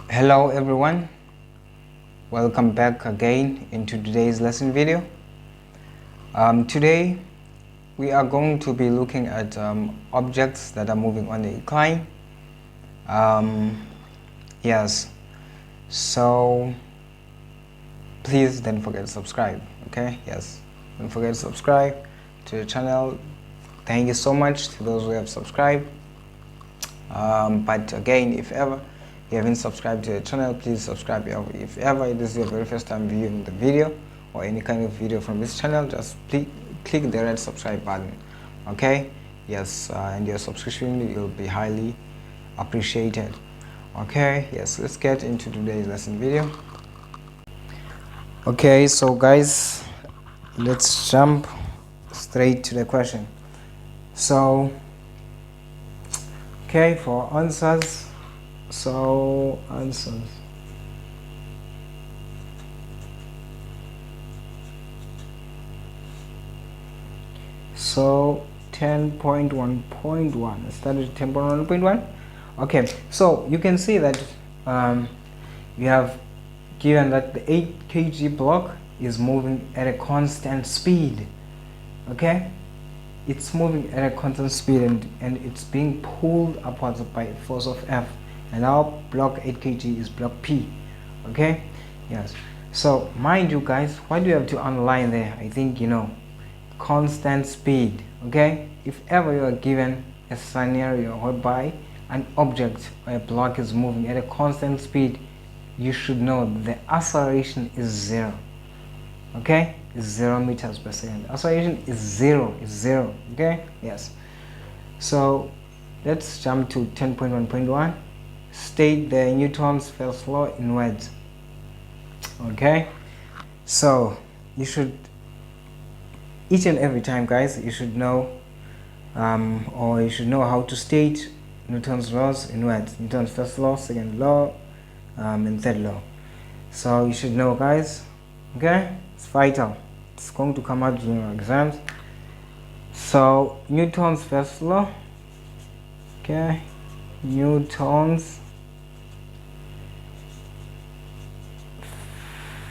Hello everyone, welcome back again into today's lesson video. Today we are going to be looking at objects that are moving on the incline. Yes, so please don't forget to subscribe. Okay, yes, don't forget to subscribe to the channel. Thank you so much to those who have subscribed. But again, if ever you haven't subscribed to the channel, please subscribe. If ever this is your very first time viewing the video or any kind of video from this channel, just click the red subscribe button. Okay, yes, and your subscription will be highly appreciated. Okay, yes, let's get into today's lesson video. Okay, so guys, let's jump straight to the question. So okay, for answers, so 10.1.1, let's start with 10.1.1. okay, so you can see that you have given that the 8 kg block is moving at a constant speed. Okay, it's moving at a constant speed and it's being pulled upwards by a force of F, and our block 8 kg is block P. Okay, yes, so mind you guys, what do you have to underline there? I think you know, constant speed. Okay, if ever you are given a scenario whereby an object or a block is moving at a constant speed, you should know the acceleration is 0. Okay, is 0 meters per second. Acceleration is zero. Okay, yes. So let's jump to 10.1.1. State the Newton's first law in words. Okay, so you should, each and every time guys, you should know or you should know how to state Newton's laws in words. Newton's first law, second law, and third law. So you should know guys. Okay, it's vital. It's going to come out during our exams. So Newton's first law. Okay, Newton's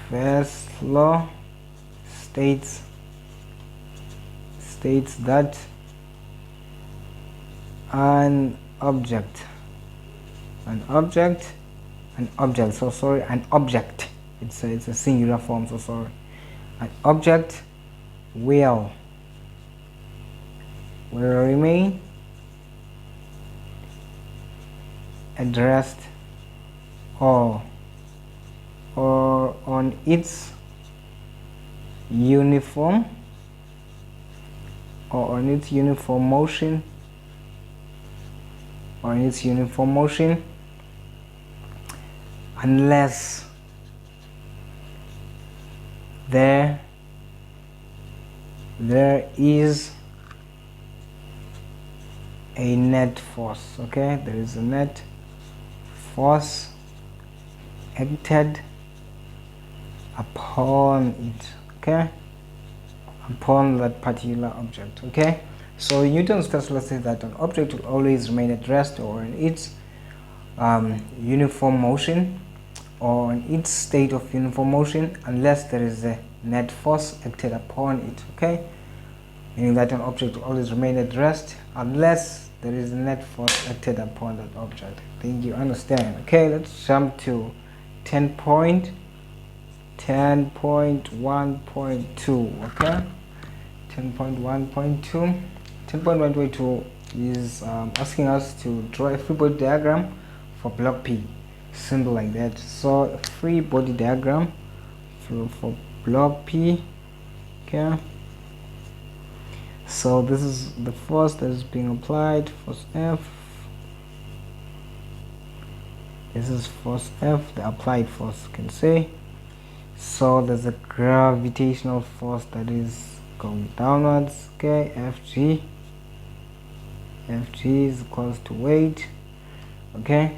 first law states that an object, it's a singular form, so sorry, an object will remain at rest or on its uniform motion unless there is a net force. Okay, there is a net force acted upon it. Okay, upon that particular object. Okay, so Newton's first law says that an object will always remain at rest or in its uniform motion or in its state of uniform motion unless there is a net force acted upon it. Okay, meaning that an object will always remain at rest unless there is a net force acted upon that object. I think you understand. Okay, let's jump to 10.1.2. Okay, 10.1.2. 10.1.2 is asking us to draw a free body diagram for block P. Simple like that. So a free body diagram for block P. Okay, so this is the force that is being applied, force F. This is force F, the applied force, you can say. So there's a gravitational force that is going downwards. Okay, Fg is equals to weight. Okay,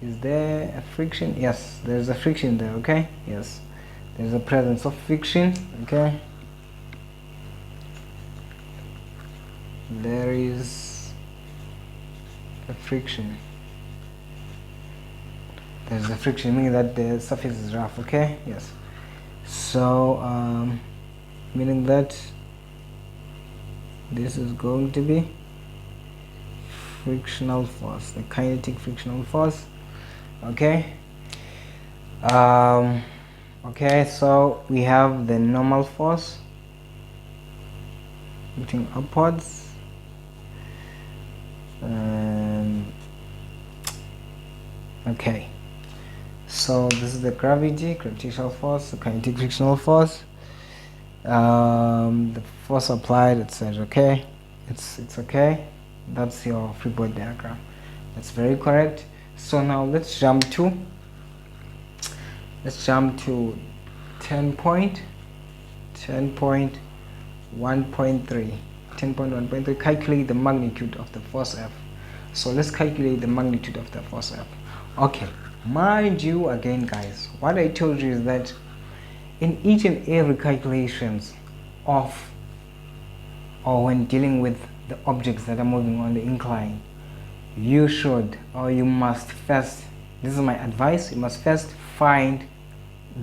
is there a friction? Yes, there's a friction there. Okay, yes, there's a presence of friction. Okay, there is a friction. there's a friction, meaning that the surface is rough. Okay, yes. So meaning that this is going to be frictional force, the kinetic frictional force. Okay. Okay, so we have the normal force moving upwards, okay, so this is the gravitational force, the kinetic frictional force, the force applied, etc. Okay, it's okay. That's your free body diagram. That's very correct. So now let's jump to 10.1.3 10.1.3 calculate the magnitude of the force F. So let's calculate the magnitude of the force F. Okay, mind you, again guys, what I told you is that in each and every calculations of or when dealing with the objects that are moving on the incline, you should or you must first, this is my advice, you must first find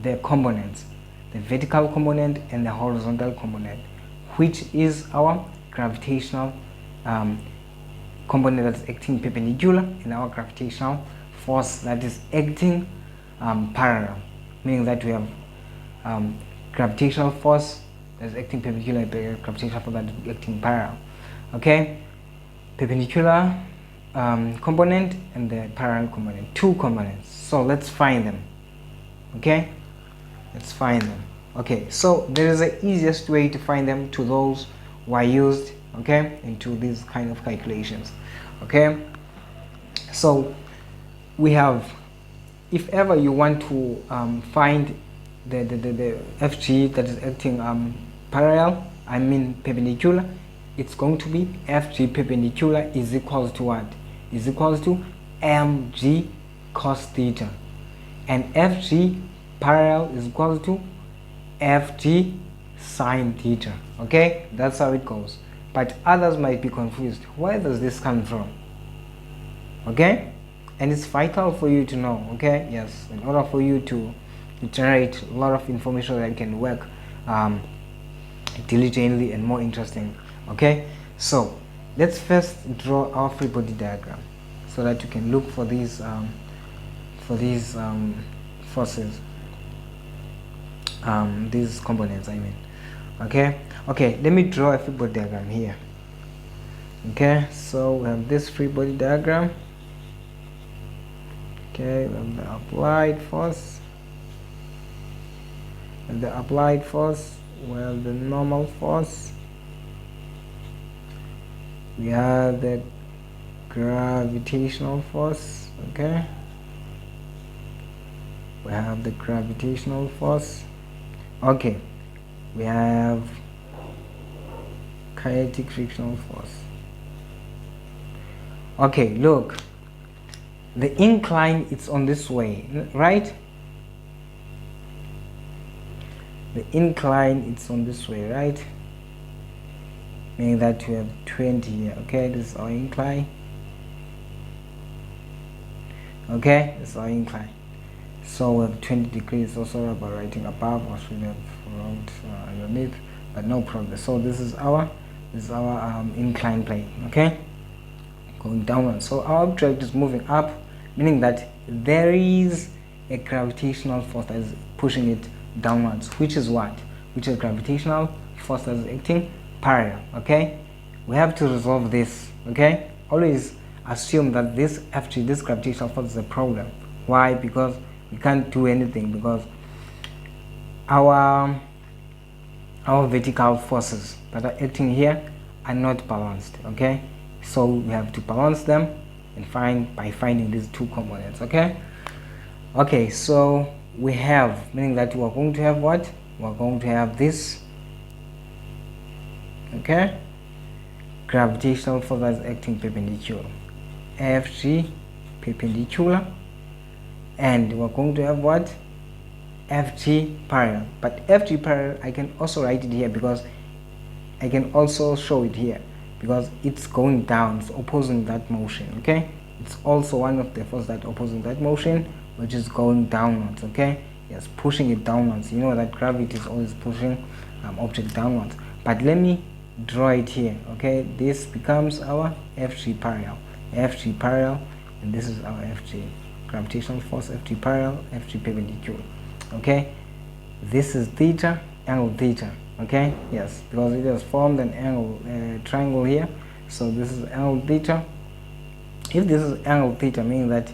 the components, the vertical component and the horizontal component, which is our gravitational component that's acting perpendicular and our gravitational force that is acting parallel, meaning that we have gravitational force that's acting perpendicular and gravitational force that is acting parallel. Okay, perpendicular component and the parallel component, two components. So let's find them. Okay, let's find them. Okay, so there is the easiest way to find them to those who are used, okay, into these kind of calculations. Okay, so we have, if ever you want to find the FG that is acting parallel, I mean perpendicular, it's going to be FG perpendicular is equals to what? Is equals to mg cos theta, and FG parallel is equal to FG sine theta. Okay, that's how it goes. But others might be confused. Where does this come from? Okay, and it's vital for you to know. Okay, yes, in order for you to generate a lot of information that can work diligently and more interesting. Okay, so let's first draw our free body diagram so that you can look for these forces, these components, I mean. Okay, let me draw a free body diagram here. Okay, so we have this free body diagram. Okay, we have the applied force, and the applied force, we have the normal force, we have the gravitational force. Okay, we have the gravitational force. Okay, we have kinetic frictional force. Okay, look, the incline, it's on this way, right? The incline, it's on this way, right? Meaning that we have 20 here. Okay, this is our incline. Okay, this is our incline. So we have 20 degrees. Also about writing above, or should have wrote underneath, but no problem. So this is our incline plane. Okay, going downward. So our object is moving up, meaning that there is a gravitational force that is pushing it downwards, which is what? Which is gravitational force that is acting parallel. Okay, we have to resolve this. Okay, always assume that this FG, this gravitational force, is a problem. Why? Because we can't do anything, because our vertical forces that are acting here are not balanced. Okay, so we have to balance them and by finding these two components. Okay, so we have, meaning that we are going to have what? We are going to have this, okay, gravitational force that is acting perpendicular, FG perpendicular, and we are going to have what? FG parallel. But FG parallel, I can also write it here because I can also show it here because it's going down, it's opposing that motion. Okay, it's also one of the forces that opposing that motion, which is going downwards. Okay, yes, pushing it downwards. You know that gravity is always pushing object downwards. But let me draw it here. Okay, this becomes our FG parallel, and this is our FG gravitational force, FG parallel, FG perpendicular. Okay, this is theta, angle theta. Okay, yes, because it has formed an angle triangle here, so this is angle theta. If this is angle theta, meaning that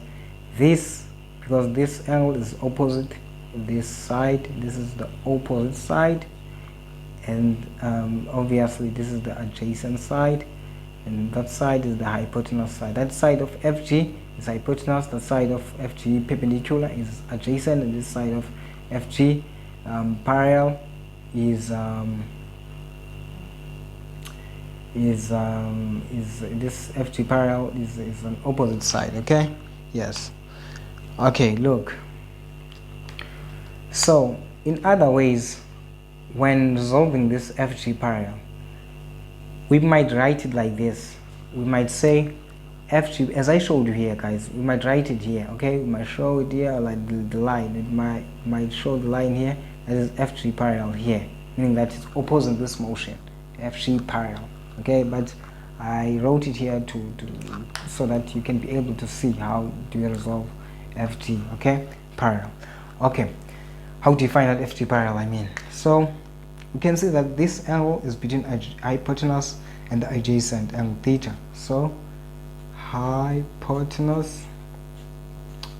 this, because this angle is opposite this side, this is the opposite side, and obviously this is the adjacent side, and that side is the hypotenuse side. That side of FG is hypotenuse, the side of FG perpendicular is adjacent, and this side of FG parallel is this FG parallel is an opposite side. Okay, yes. Okay, look, so in other ways, when resolving this FG parallel, we might write it like this. We might say FG, as I showed you here, guys, we might write it here. Okay, we might show it here like the line. It might show the line here, that is FG parallel here, meaning that it's opposing this motion, FG parallel. Okay, but I wrote it here to so that you can be able to see how do you resolve FG, okay, parallel. Okay, how do you find out FG parallel? I mean, so you can see that this angle is between hypotenuse and the adjacent angle theta. So hypotenuse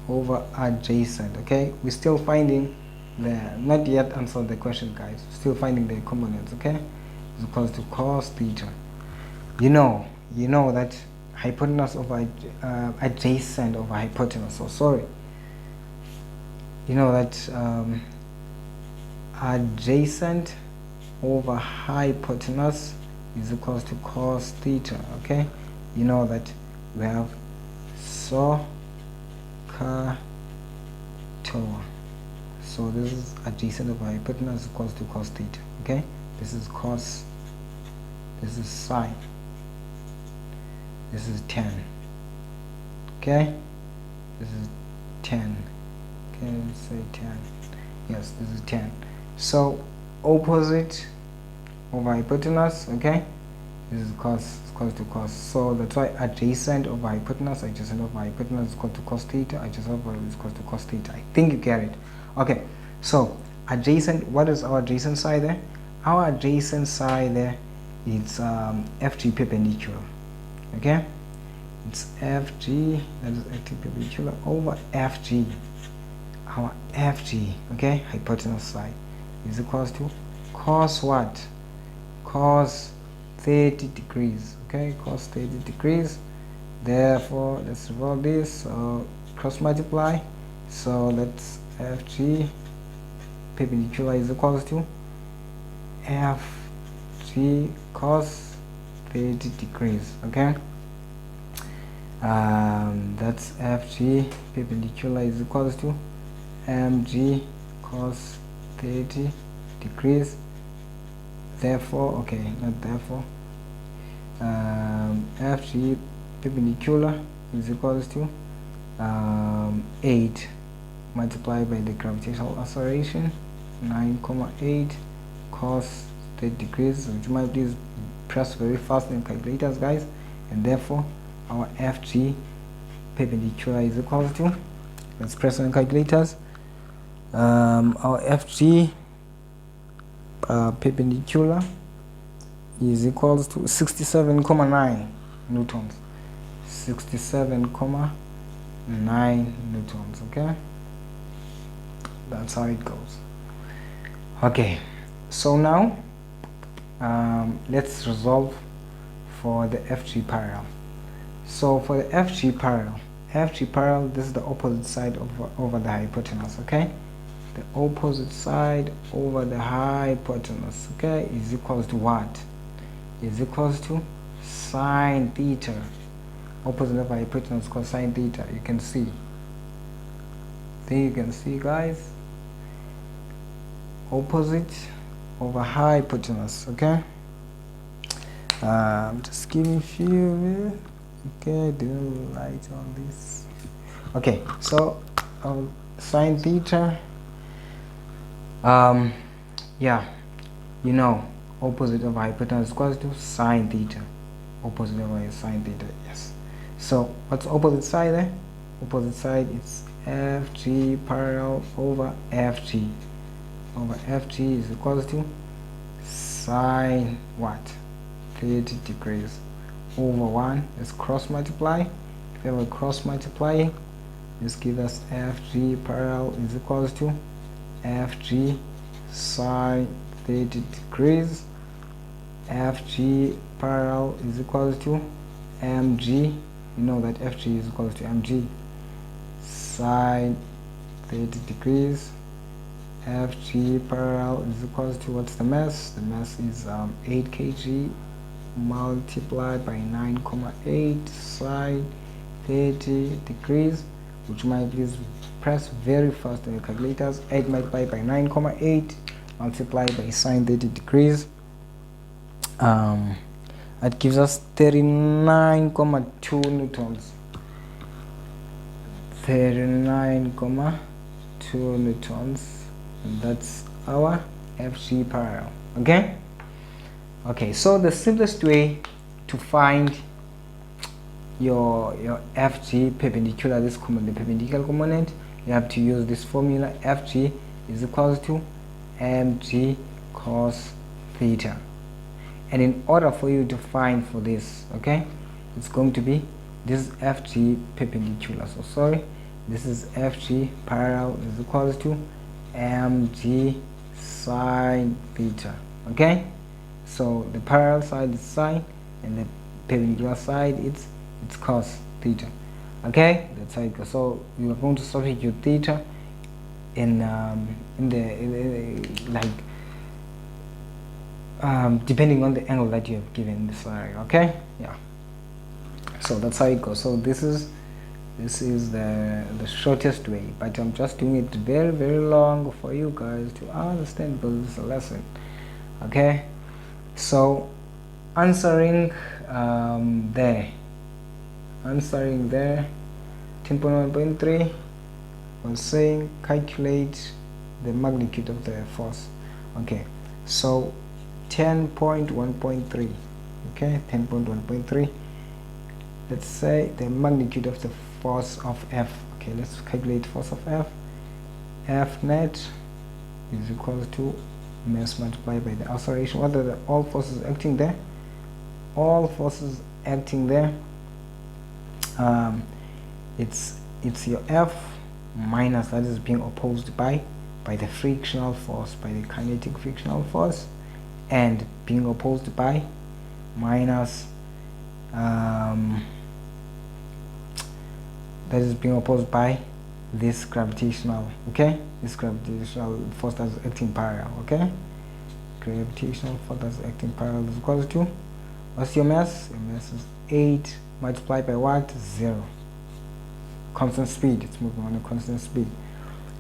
over adjacent. Okay, we're still finding the, not yet answered the question, guys. Still finding the components. Okay, is equals to cos theta. You know that hypotenuse over adjacent over hypotenuse. So sorry. You know that adjacent over hypotenuse is equals to cos theta. Okay, you know that we have SOHCAHTOA. So this is adjacent over hypotenuse is equals to cos theta. Okay, this is cos, this is sine, this is tan. Okay, this is tan. Okay, let's say tan. Yes, this is tan. So opposite over hypotenuse. Okay, this is cos, equals to cos. So that's why adjacent over hypotenuse, adjacent over hypotenuse is equal to cos theta, adjacent over is equal to cos theta. I think you get it. Okay, so adjacent, what is our adjacent side there? Our adjacent side there is FG perpendicular. Okay, it's FG, that is FG perpendicular over FG. Our FG, okay, hypotenuse side is equals to cos what? Cos 30 degrees. Okay, cos 30 degrees. Therefore, let's revolve this. So cross multiply. So that's FG perpendicular is equals to FG cos 30 degrees. Okay, that's FG perpendicular is equals to mg cos 30 degrees. Therefore, okay, not therefore, FG perpendicular is equals to 8 multiplied by the gravitational acceleration, 9,8 cos 30 degrees, which might please press very fast in calculators, guys, and therefore our FG perpendicular is equals to, let's press on calculators, our FG perpendicular is equals to 67,9 newtons. 67,9 newtons. Okay, that's how it goes. Okay, so now let's resolve for the FG parallel. So for the FG parallel, this is the opposite side over the hypotenuse. Okay, the opposite side over the hypotenuse, okay, is equals to what? Is equals to sine theta. Opposite of hypotenuse called sine theta. You can see. There you can see, guys. Opposite over hypotenuse. Okay. Just give me a few minutes. Okay, do light on this. Okay, so of sine theta. Yeah, you know, opposite of hypotenuse is equal to sine theta. Opposite of sine theta, yes. So what's opposite side there? Opposite side is FG parallel over FG. Over FG is equal to sine what? 30 degrees over 1. Let's cross multiply. If we have a cross multiply, this gives us FG parallel is equal to FG sine 30 degrees. FG parallel is equal to MG. You know that FG is equal to MG sine 30 degrees. FG parallel is equal to, what's the mass? The mass is 8 kg multiplied by 9,8 sine 30 degrees. Would you mind please press very fast on your calculators? 8 multiplied by 9,8 multiplied by sine 30 degrees. That gives us 39,2 newtons. 39,2 newtons. And that's our FG parallel. Okay, so the simplest way to find your FG perpendicular, the perpendicular component, you have to use this formula. FG is equal to mg cos theta. And in order for you to find for this, okay, it's going to be this is FG perpendicular. So sorry, this is FG parallel is equal to mg sine theta. Okay, so the parallel side is sine and the perpendicular side it's cos theta. Okay, that's how it goes. So you are going to substitute theta in depending on the angle that you have given in this area. Okay, yeah. So that's how it goes. So this is the shortest way, but I'm just doing it very, very long for you guys to understand, because it's a lesson. Okay, so answering there 10.1.3 was saying calculate the magnitude of the force. Okay, so 10.1.3, okay, 10.1.3, let's say the magnitude of the force of F. Okay, let's calculate force of F. F net is equal to mass multiplied by the acceleration. What are all forces acting there? All forces acting there, it's your F minus, that is being opposed by the frictional force, by the kinetic frictional force, and being opposed by minus that is being opposed by this gravitational, okay, this gravitational force that's acting parallel. Okay, gravitational force that's acting parallel is equal to, what's your mass? Your mass is 8 multiplied by what? 0. Constant speed, it's moving on a constant speed.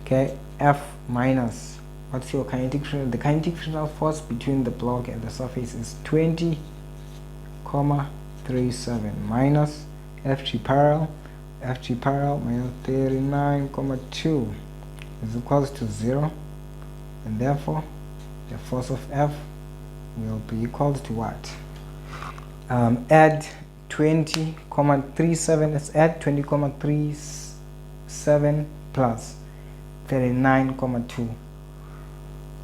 Okay, F minus, what's your kinetic friction? The kinetic frictional force between the block and the surface is 20,37 minus FG parallel. FG parallel minus 39,2 is equals to 0, and therefore the force of F will be equal to what? Add 20,37, let's add 20,37 plus 39,2.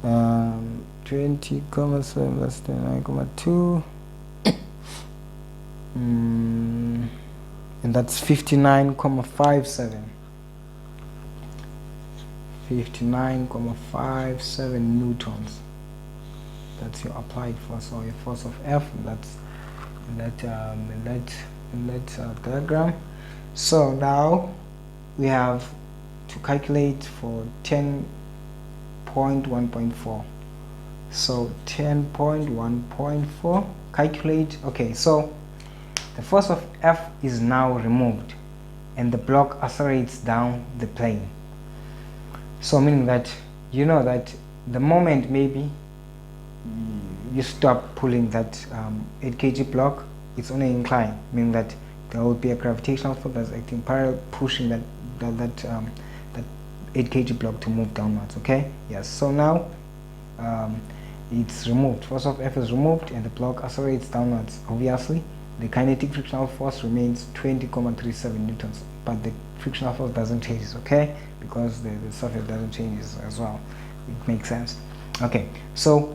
20,7 plus 39,2, and that's 59,57. 59,57 newtons. That's your applied force, or your force of F. That's in that diagram. So now we have to calculate for 10.1.4. So 10.1.4, calculate. Okay, so the force of F is now removed and the block accelerates down the plane. So meaning that, you know that the moment maybe you stop pulling that 8 kg block, it's on an incline, meaning that there will be a gravitational force that's acting parallel, pushing that 8 kg block to move downwards. Okay, yes. So now it's removed. Force of F is removed and the block accelerates downwards. Obviously the kinetic frictional force remains 20.37 newtons, but the frictional force doesn't change. Okay, because the surface doesn't change as well. It makes sense. Okay, so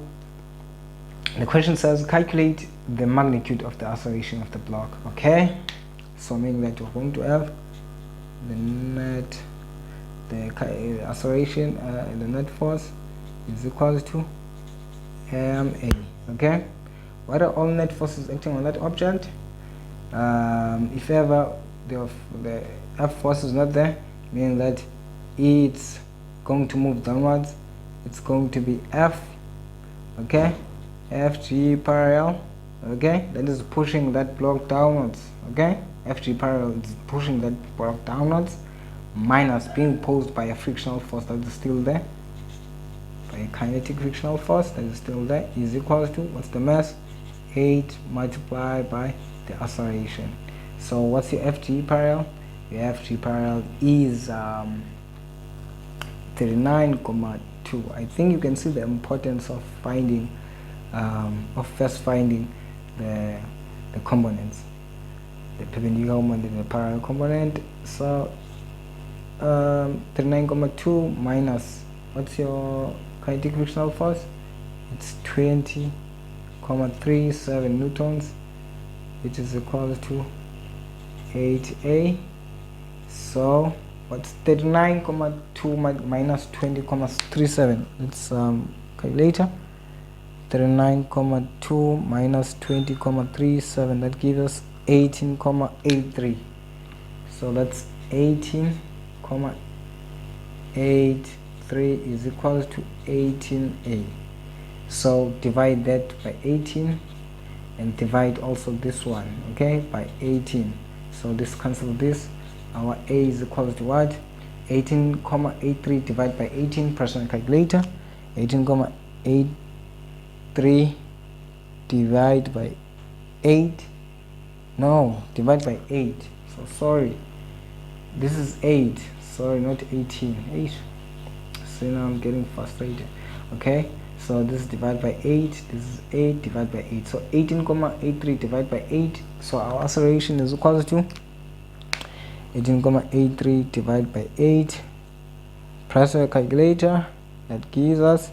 the question says calculate the magnitude of the acceleration of the block. Okay, so meaning that you're going to have the net, the acceleration, the net force is equal to ma. Okay, what are all net forces acting on that object? If ever the F force is not there, meaning that it's going to move downwards, it's going to be F. Okay, FG parallel. Okay, that is pushing that block downwards. Okay, FG parallel is pushing that block downwards, minus being opposed by a frictional force that is still there, by a kinetic frictional force that is still there, is equal to, what's the mass? 8 multiplied by the acceleration. So what's your FG parallel? Your FG parallel is 39.2. I think you can see the importance of finding first finding the components, the perpendicular component and the parallel component. So 39.2 minus, what's your kinetic frictional force? It's 20.37 newtons, which is equal to 8a. So what's 39.2 minus 20.37? Let's calculator. 39.2 minus 20.37, that gives us 18.83. so that's 18.83 is equal to 18a. So divide that by 18 and divide also this one, okay, by 18. So this cancel this. Our a is equal to what? 18.83 divided by 18. Personal calculator. 18.83 divide by 8. No, divide by 8. So sorry, this is 8. Sorry, not 18. 8. So now I'm getting frustrated. Okay, so this is divided by 8. This is 8 divided by 8. So 18.83 divided by 8. So our acceleration is equal to 18.83 divided by 8. Press a calculator. That gives us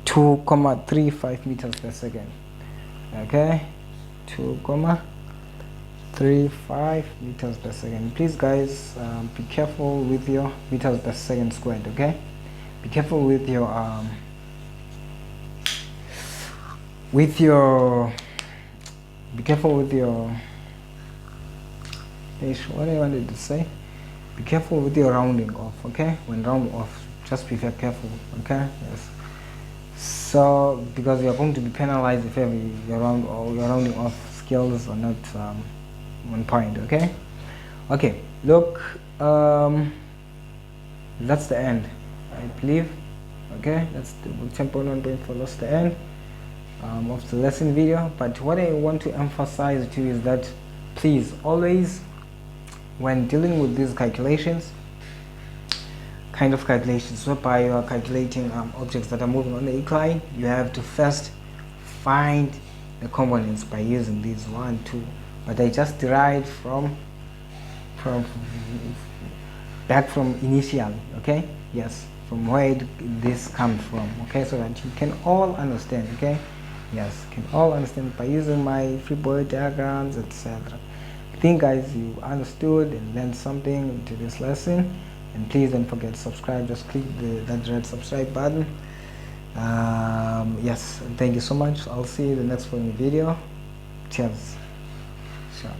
2.35 meters per second. Okay, 2.35 meters per second. Please guys, be careful with your meters per second squared. Okay, be careful with your be careful with your what I wanted to say, be careful with your rounding off. Okay, when rounding off, just be very careful. Okay, yes. So because you are going to be penalized if ever your rounding off skills are not on point. Okay, okay, look, that's the end, I believe. Okay, that's the tempo 1.4. That's the end of the lesson video. But what I want to emphasize to you is that please always, when dealing with these calculations, kind of calculations whereby you are calculating objects that are moving on the incline, you have to first find the components by using these 1, 2. But I just derived from back from initially. Okay, yes, from where this comes from. Okay, so that you can all understand. Okay, yes, can all understand by using my free body diagrams, etc. I think guys you understood and learned something into this lesson. And please don't forget to subscribe. Just click that red subscribe button. Yes, thank you so much. I'll see you in the next video. Cheers. Sure.